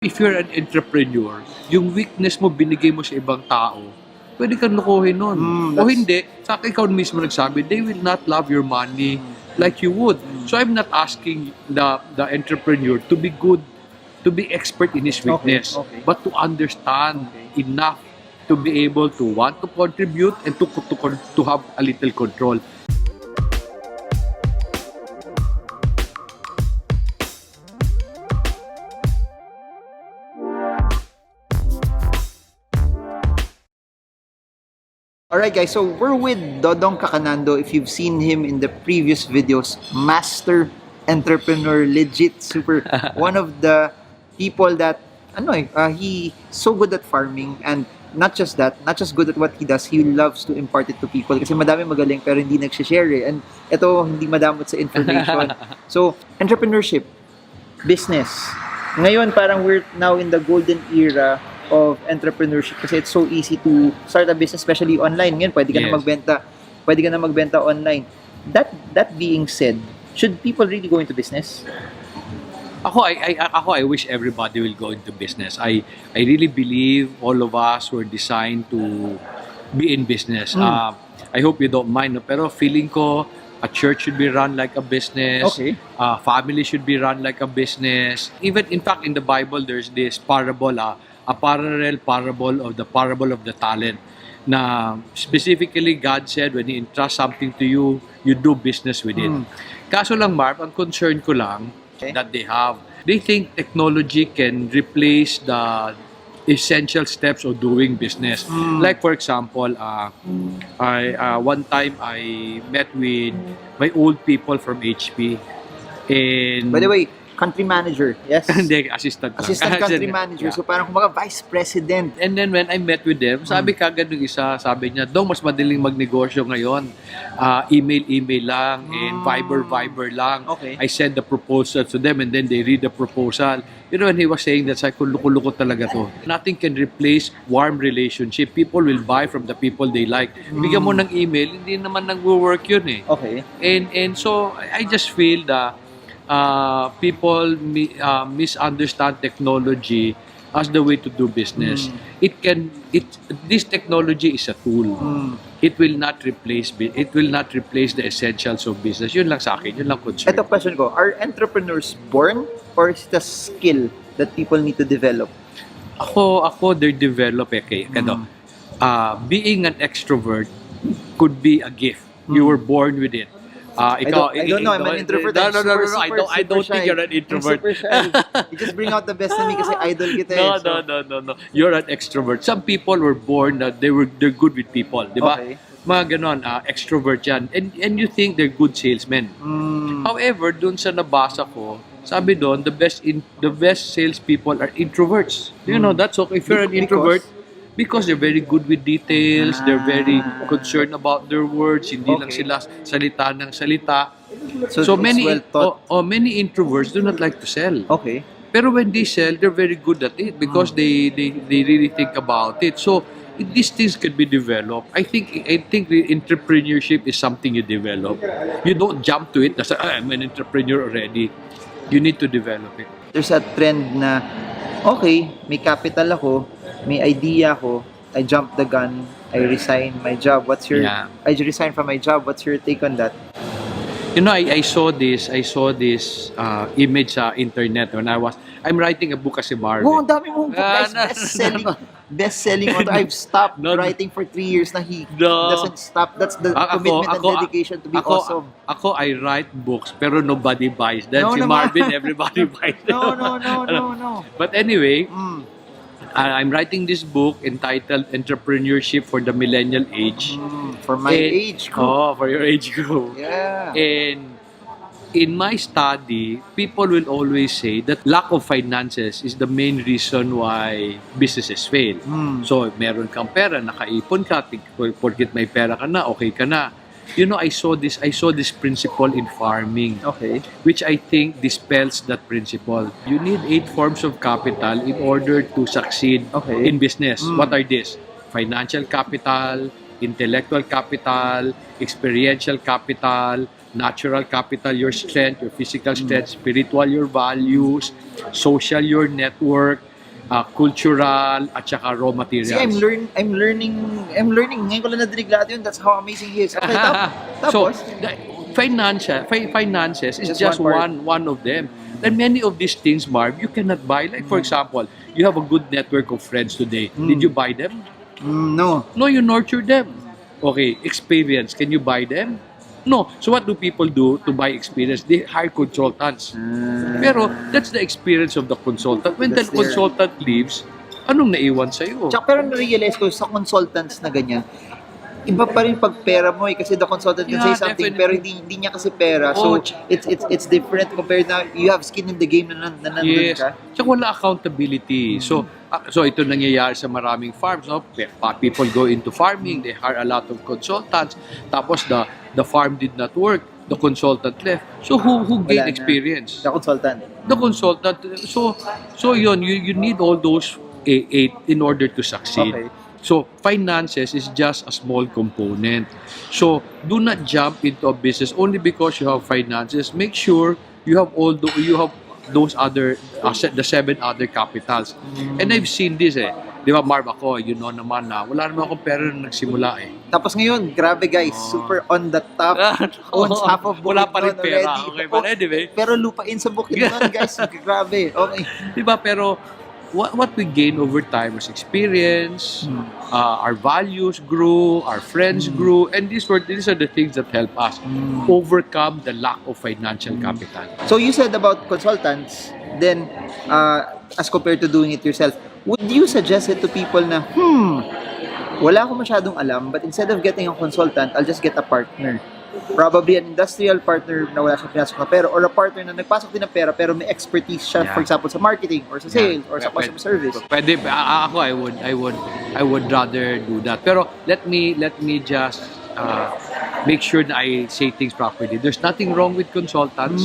If you're an entrepreneur, yung weakness mo binigay mo sa ibang tao, pwede kang lukuhin nun. O hindi, sa akin ikaw mismo nagsabi, they will not love your money like you would. So I'm not asking the entrepreneur to be good, to be expert in his weakness, but to understand enough to be able to want to contribute and to have a little control. Alright guys, so we're with Dodong Cacanando. If you've seen him in the previous videos, master entrepreneur, legit, super, one of the people that, he's so good at farming, and not just that, not just good at what he does, he loves to impart it to people. Kasi madami magaling pero hindi nagsishare eh. And ito, hindi madamot sa information. So, entrepreneurship, business. Ngayon, parang we're now in the golden era of entrepreneurship kasi it's so easy to start a business, especially online. Ngayon, pwede ka na magbenta online. That being said, should people really go into business? I wish everybody will go into business. I really believe all of us were designed to be in business. I hope you don't mind, no? Pero feeling ko a church should be run like a business. Okay. Family should be run like a business. Even in fact in the Bible there's this parable, a parallel parable of the talent. Na specifically God said when He entrusts something to you, you do business with it. Kaso lang Marv, ang concern ko lang that they think technology can replace the essential steps of doing business. Like for example, one time I met with my old people from HP. And by the way, country manager, yes? Hindi, assistant country manager. Yeah. So parang kumbaga vice president. And then when I met with them, sabi kagad ng isa, sabi niya, Dong, mas madaling magnegosyo ngayon. Email lang and Viber lang. Okay. I send the proposal to them and then they read the proposal. You know, when he was saying that, sabi ko, luko-luko talaga to. Nothing can replace warm relationship. People will buy from the people they like. Bigyan mo ng email, hindi naman nag-work yun eh. Okay. And so, I just feel that people misunderstand technology as the way to do business. This technology is a tool. It will not replace the essentials of business. Yun lang sa akin, yun lang concern. Ito question ko, are entrepreneurs born or is it a skill that people need to develop? Ako they're develop being an extrovert could be a gift. You were born with it. I don't know. I'm an introvert. No. I don't think you're an introvert. I'm super shy. You just bring out the best in me kasi idol kita eh. No. You're an extrovert. Some people were born that they're good with people, di ba? Okay. Mga ganon, extrovert yan. And you think they're good salesmen. However, dun sa nabasa ko, sabi doon, the best salespeople are introverts. You know, that's okay. If you're an introvert, because they're very good with details, they're very concerned about their words, hindi lang sila salita ng salita. So many many introverts do not like to sell. Okay. Pero when they sell, they're very good at it because they really think about it. So these things can be developed. I think entrepreneurship is something you develop. You don't jump to it. I'm an entrepreneur already. You need to develop it. There's a trend na, okay, may capital ako, may idea ako, I jump the gun, I resign my job. I resign from my job. What's your take on that? You know, I saw this image sa internet when I'm writing a book kasi Marvin. Oh, ang dami mong book, guys. Best-selling author. I've stopped writing for 3 years na he doesn't stop. That's the commitment and dedication to be awesome. Ako, I write books pero nobody buys them. Si Marvin, everybody buys them. No. But anyway, I'm writing this book entitled Entrepreneurship for the Millennial Age. For my age group. Oh, for your age group. Yeah. And in my study, people will always say that lack of finances is the main reason why businesses fail. So, meron kang pera, nakaipon ka, porkit may pera ka na, okay ka na. You know, I saw this principle in farming, which I think dispels that principle. You need 8 forms of capital in order to succeed in business. What are these? Financial capital, intellectual capital, experiential capital, natural capital, your strength, your physical strength, spiritual, your values, social, your network, cultural, at saka raw materials. See, I'm learning. Ngayon ko lang nadinig lahat yun. That's how amazing he is. Okay, So, tapos? finances is Just just one one of them. And many of these things, Marv, you cannot buy. Like, for example, you have a good network of friends today. Did you buy them? No. No, you nurture them. Okay, experience. Can you buy them? No. So what do people do to buy experience? They hire consultants. Pero that's the experience of the consultant. When the That's their- consultant leaves, anong naiwan sa'yo? Tsaka pero na-realize ko sa consultants na ganyan, iba pa rin pag pera mo kasi the consultant can say Yeah, something definitely. pero hindi niya kasi pera. Oh, So it's different compared na you have skin in the game na nandun Yes. ka. Tsaka wala accountability. So ito nangyayari sa maraming farms. No? People go into farming, they hire a lot of consultants. Tapos the farm did not work. The consultant left. So who Wala gained na. experience? The consultant. The consultant. So yun, you need all those eight in order to succeed. Okay. So finances is just a small component. So do not jump into a business only because you have finances. Make sure you have those other the 7 other capitals. And I've seen this Di ba, Marv, ako, you know naman na wala naman akong pera nung nagsimula Tapos ngayon, grabe guys, super on the top. Owns half of Wala pa rin Bukidnon pera. already. Okay, but anyway. Pero lupain sa Bukidnon guys, grabe. Okay. Di ba, pero what we gain over time was experience, our values grew, our friends grew, and these are the things that help us overcome the lack of financial capital. So you said about consultants, then as compared to doing it yourself, would you suggest it to people na, wala akong masyadong alam, but instead of getting a consultant, I'll just get a partner. Probably an industrial partner na wala siyang pinasok na pera, or a partner na nagpasok din ng pera pero may expertise siya, Yeah. for example, sa marketing, or sa sales, or sa customer service. Pwede, ako, I would rather do that. Pero let me just make sure that I say things properly. There's nothing wrong with consultants.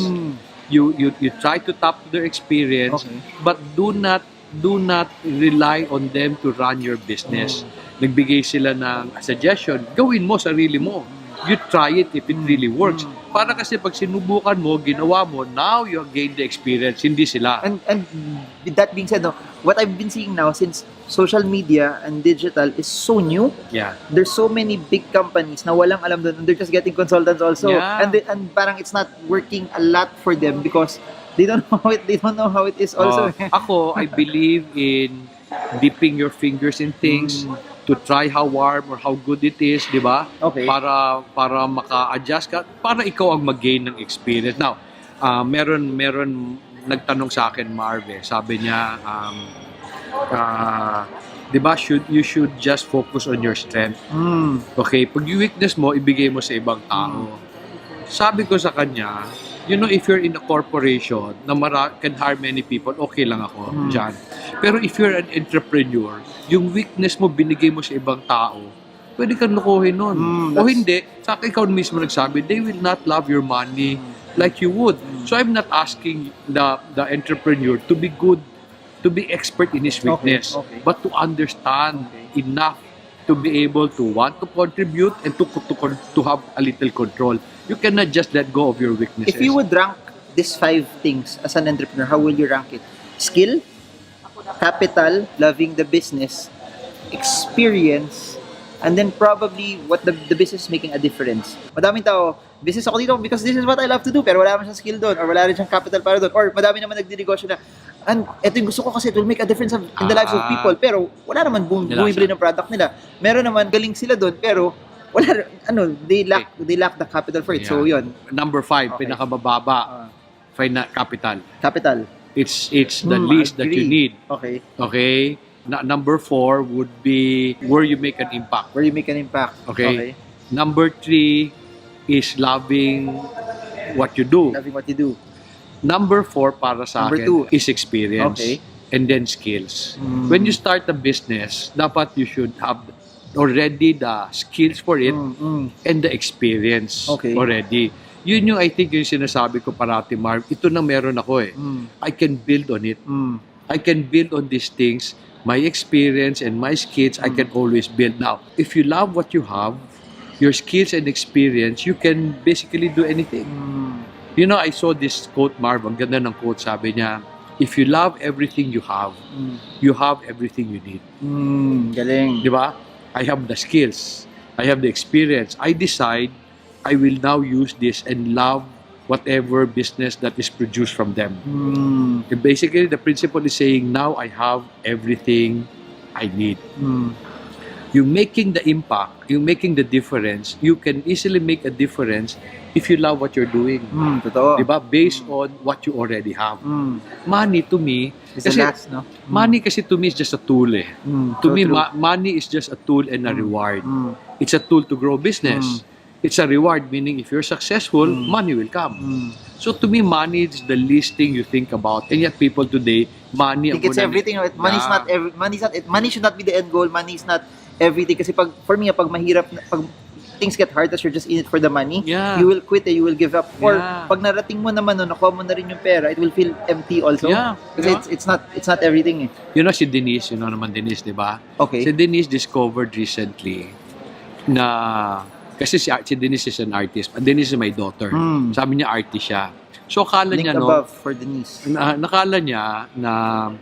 You try to tap their experience, Okay. but do not rely on them to run your business. Nagbigay sila ng suggestion, gawin mo, sarili mo. You try it if it really works. Para kasi pag sinubukan mo, ginawa mo, now you have gained the experience, hindi sila. And with that being said, no, what I've been seeing now, since social media and digital is so new, Yeah. there's so many big companies na walang alam doon, and they're just getting consultants also. Yeah. And parang it's not working a lot for them because they don't know how it is also. Ako, I believe in dipping your fingers in things to try how warm or how good it is, di ba? Okay. Para maka-adjust ka, para ikaw ang mag-gain ng experience. Now, meron nagtanong sa akin, Marv, sabi niya, di ba, you should just focus on your strength. Okay, pag yung weakness mo, ibigay mo sa ibang tao. Sabi ko sa kanya, you know, if you're in a corporation na can hire many people, okay lang ako dyan. Pero if you're an entrepreneur, yung weakness mo, binigay mo sa ibang tao, pwede kang lukuhin nun. O hindi, sa ikaw mismo nagsabi, they will not love your money like you would. So I'm not asking the entrepreneur to be good, to be expert in his weakness, Okay. but to understand enough to be able to want to contribute and to have a little control. You cannot just let go of your weaknesses. If you would rank these 5 things as an entrepreneur, how will you rank it? Skill, capital, loving the business, experience, and then probably what the business is making a difference. Madaming tao, business ako dito because this is what I love to do, pero wala naman siyang skill doon, or wala rin siyang capital para doon, or madami naman nagdinegosyo na, and ito yung gusto ko kasi it will make a difference in the lives of people, pero wala naman bumibili ng product nila. Meron naman, galing sila doon, pero wala, they lack the capital for it. Yeah. So, yun. Number 5, Okay. pinakabababa, capital. Capital. It's the least that you agree. need. Okay. Okay? Number 4 would be where you make an impact. Where you make an impact. Okay? Number 3 is loving what you do. Loving what you do. Number 4 para sa Number akin 2. is experience. Okay. And then skills. When you start a business, dapat you should have already the skills for it and the experience Okay. already. Yun yung I think yung sinasabi ko parati, Marv. Ito na meron ako I can build on it. I can build on these things. My experience and my skills, I can always build. Now, if you love what you have, your skills and experience, you can basically do anything. You know, I saw this quote, Marv. Ang ganda ng quote. Sabi niya, If you love everything you have everything you need. Galing. Di ba? I have the skills. I have the experience. I decide I will now use this and love whatever business that is produced from them. Basically, the principle is saying, now I have everything I need. You're making the impact, you're making the difference. You can easily make a difference if you love what you're doing. Totoo. Diba? Based on what you already have. Money to me, It's the last, no? money kasi to me is just a tool eh. To So me, true. money is just a tool and a reward. It's a tool to grow business. It's a reward, meaning if you're successful, money will come. So to me, money is the least thing you think about. And yet people today, money... I think it's everything. Money's not money should not be the end goal. Money is not everything. Kasi for me, pag mahirap, pag things get hard, as you're just in it for the money, Yeah. you will quit, you will give up. Or Yeah. pag narating mo naman, nakuha mo na rin yung pera, it will feel empty also. Yeah. Kasi it's not everything eh. You know si Denise, you know naman Denise, di ba? Okay. Si Denise discovered recently na kasi si Denise is an artist. Denise is my daughter. Sabi niya artist siya. So akala Link niya above for Denise. nakala niya na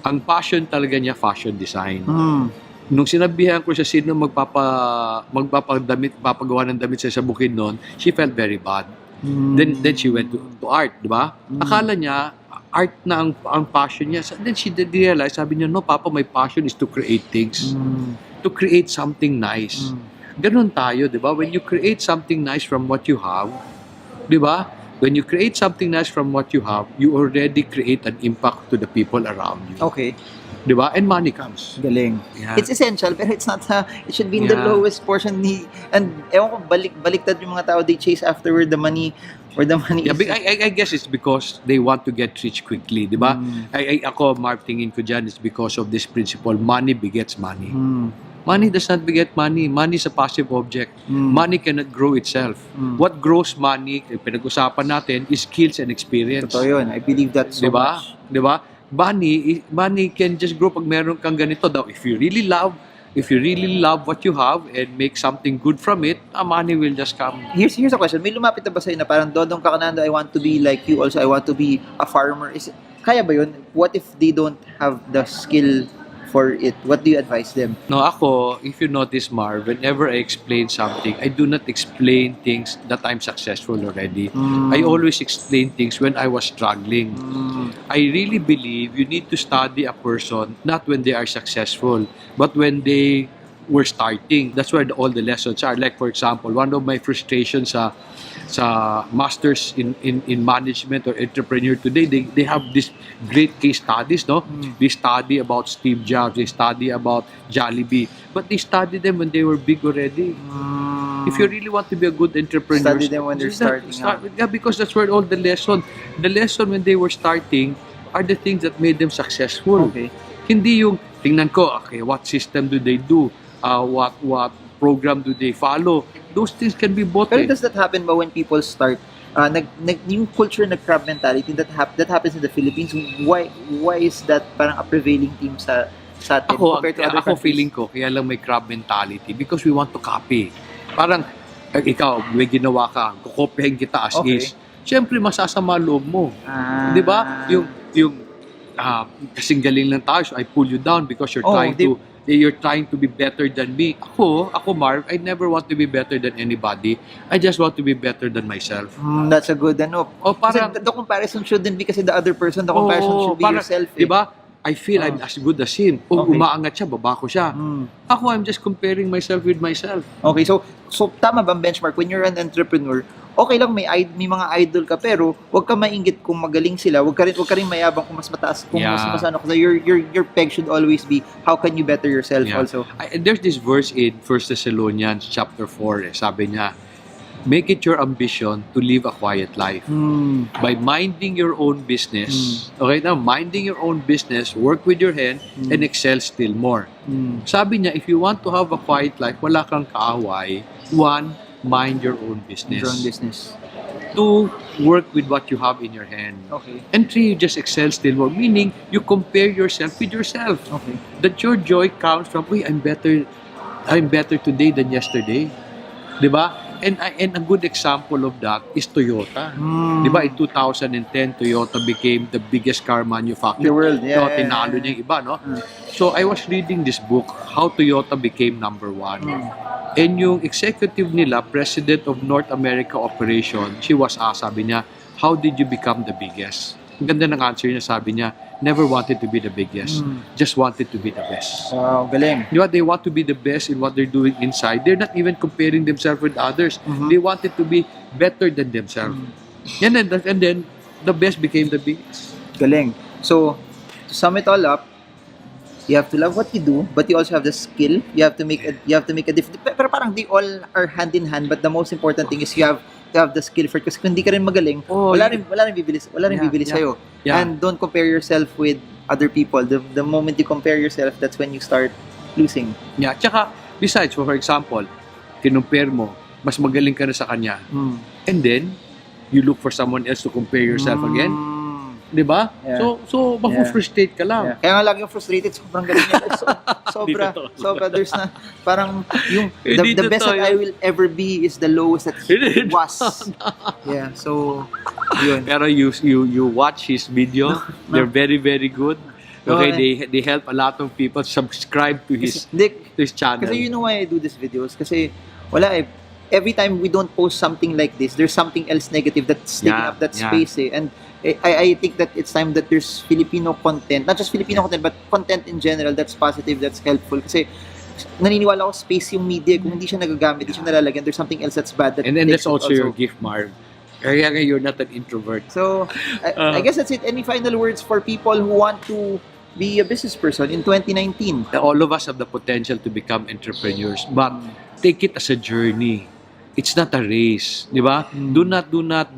ang passion talaga niya fashion design. Nung sinabihan ko siya sino papagawa ng damit sa bukid noon, she felt very bad. Then she went to art, di ba? Akala niya art na ang passion niya. Then she did realize, sabi niya, no, Papa, my passion is to create things. To create something nice. Ganun tayo, di ba? When you create something nice from what you have, di ba? When you create something nice from what you have, you already create an impact to the people around you. Okay. Di ba? And money comes. Galing. Yeah. It's essential, pero it's not, it should be in the Yeah. lowest portion. And ewan ko, baliktad yung mga tao, they chase afterward the money, or the money Yeah, is... I guess it's because they want to get rich quickly, di ba? Ako, Mark, tingin ko dyan, it's because of this principle, money begets money. Money does not beget money. Money is a passive object. Money cannot grow itself. What grows money, pinag-usapan natin, is skills and experience. Totoo yun. I believe that so Diba? much. Diba? Money can just grow pag meron kang ganito daw. If you really love what you have and make something good from it, money will just come. Here's a question. May lumapit na ba sa'yo na parang, Dodong Cacanando, I want to be like you also. I want to be a farmer. Kaya ba yun? What if they don't have the skill for it? What do you advise them? No, ako, if you notice, Mar, whenever I explain something, I do not explain things that I'm successful already. I always explain things when I was struggling. I really believe you need to study a person not when they are successful, but when they were starting. That's where all the lessons are. Like, for example, one of my frustrations sa masters in management or entrepreneur today, they have this great case studies, no? They study about Steve Jobs, they study about Jollibee, but they study them when they were big already. If you really want to be a good entrepreneur, Study them when they're starting out. Yeah, because that's where all the lesson when they were starting are the things that made them successful. Okay. Hindi yung tingnan ko, okay, what system do they do? What program do they follow? Those things can be bought. Pero does that happen ba when people start? Yung culture na crab mentality that happens in the Philippines. Why is that parang a prevailing theme sa atin compared to other Ako countries? feeling ko, kaya lang may crab mentality because we want to copy. Parang, ikaw, may ginawa ka, kukopyahin kita as Okay. is. Siyempre, masasama loob mo. Ah. Di ba? Yung kasing galing lang tayo, so I pull you down because you're trying to be better than me. Ako, Marv, I never want to be better than anybody. I just want to be better than myself. That's a good O parang, kasi the comparison shouldn't be kasi the other person. The comparison should be parang, yourself. Di ba? I feel I'm as good as him. O Okay. umaangat siya, baba ko siya. Ako, I'm just comparing myself with myself. Okay, so tama bang benchmark when you're an entrepreneur? Okay lang may mga idol ka pero wag ka mainggit kung magaling sila. Wag ka rin mayabang kung mas mataas kung Yeah. mas ano kasi your peg should always be how can you better yourself Yeah. also. There's this verse in 1 Thessalonians chapter 4. Sabi niya, make it your ambition to live a quiet life. By minding your own business. Okay, now minding your own business, work with your hand, and excel still more. Sabi niya, if you want to have a quiet life, wala kang kaaway. 1, mind your own business. Your own business. 2, work with what you have in your hand. Okay. And 3, you just excel still more. Meaning, you compare yourself with yourself. Okay. That your joy comes from, uy, I'm better today than yesterday. Diba? And a good example of that is Toyota. Di ba, in 2010, Toyota became the biggest car manufacturer. The world, yeah. So, tinalo niya yung iba, no? So, I was reading this book, How Toyota Became Number One. And yung executive nila, President of North America Operation, she was asked, sabi niya, how did you become the biggest? Ang ganda ng answer niya, sabi niya, never wanted to be the biggest, just wanted to be the best. Wow, galing. Di ba, they want to be the best in what they're doing inside. They're not even comparing themselves with others. They wanted to be better than themselves. And then, the best became the biggest. Galing. So, to sum it all up, you have to love what you do, but you also have the skill. You have to make a difference. Pero parang they all are hand in hand, but the most important thing is you have to have the skill for it. Kasi kung hindi ka rin magaling, wala rin bibili sa'yo. Yeah. And don't compare yourself with other people. The moment you compare yourself, that's when you start losing. Yeah. Tsaka, besides, for example, kinumpare mo, mas magaling ka na sa kanya. And then, you look for someone else to compare yourself again. Di ba? Yeah. So mafu-frustrate ka lang. Yeah. Kaya nga lagi yung frustrated, sobrang galing niya. Sobra. There's na, parang yung, the best that I will ever be is the lowest that he was. Yeah, so, yun. Pero you watch his video, they're very, very good. Okay, they help a lot of people subscribe to his channel. Kasi you know why I do these videos? Kasi, every time we don't post something like this, there's something else negative that's taking up that space And I think that it's time that there's Filipino content, not just Filipino content, but content in general that's positive, that's helpful. Kasi naniniwala ko space yung media, kung hindi siya nagagamit, hindi siya nalalagyan, there's something else that's bad. And then that's also your gift, Marv. Kaya nga you're not an introvert. So, I guess that's it. Any final words for people who want to be a business person in 2019? All of us have the potential to become entrepreneurs, but take it as a journey. It's not a race, di ba? Do not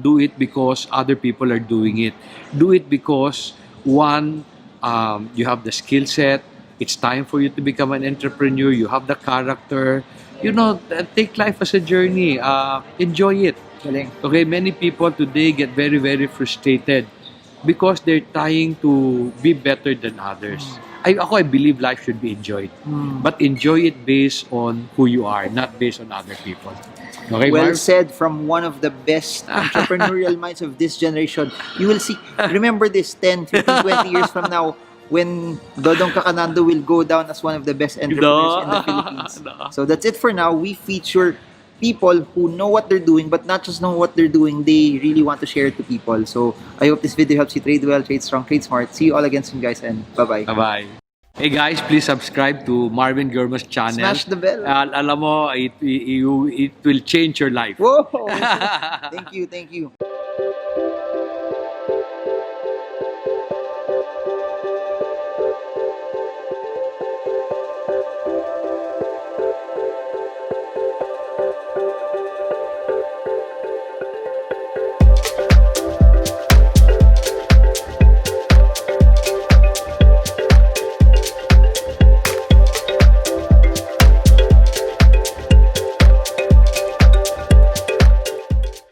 do it because other people are doing it. Do it because, one, you have the skill set. It's time for you to become an entrepreneur. You have the character. Take life as a journey. Enjoy it. Galing. Okay, many people today get very, very frustrated because they're trying to be better than others. I believe life should be enjoyed. But enjoy it based on who you are, not based on other people. Okay, well Marv? said from one of the best entrepreneurial minds of this generation. You will see, remember this 10, 15, 20 years from now, when Dodong Cacanando will go down as one of the best entrepreneurs in the Philippines. So that's it for now. We feature people who know what they're doing, but not just know what they're doing, they really want to share it to people. So I hope this video helps you trade well, trade strong, trade smart. See you all again soon, guys, and bye-bye. Bye-bye. Hey guys, please subscribe to Marvin Gurma's channel. Smash the bell. Alam mo, it will change your life. Whoa! Thank you.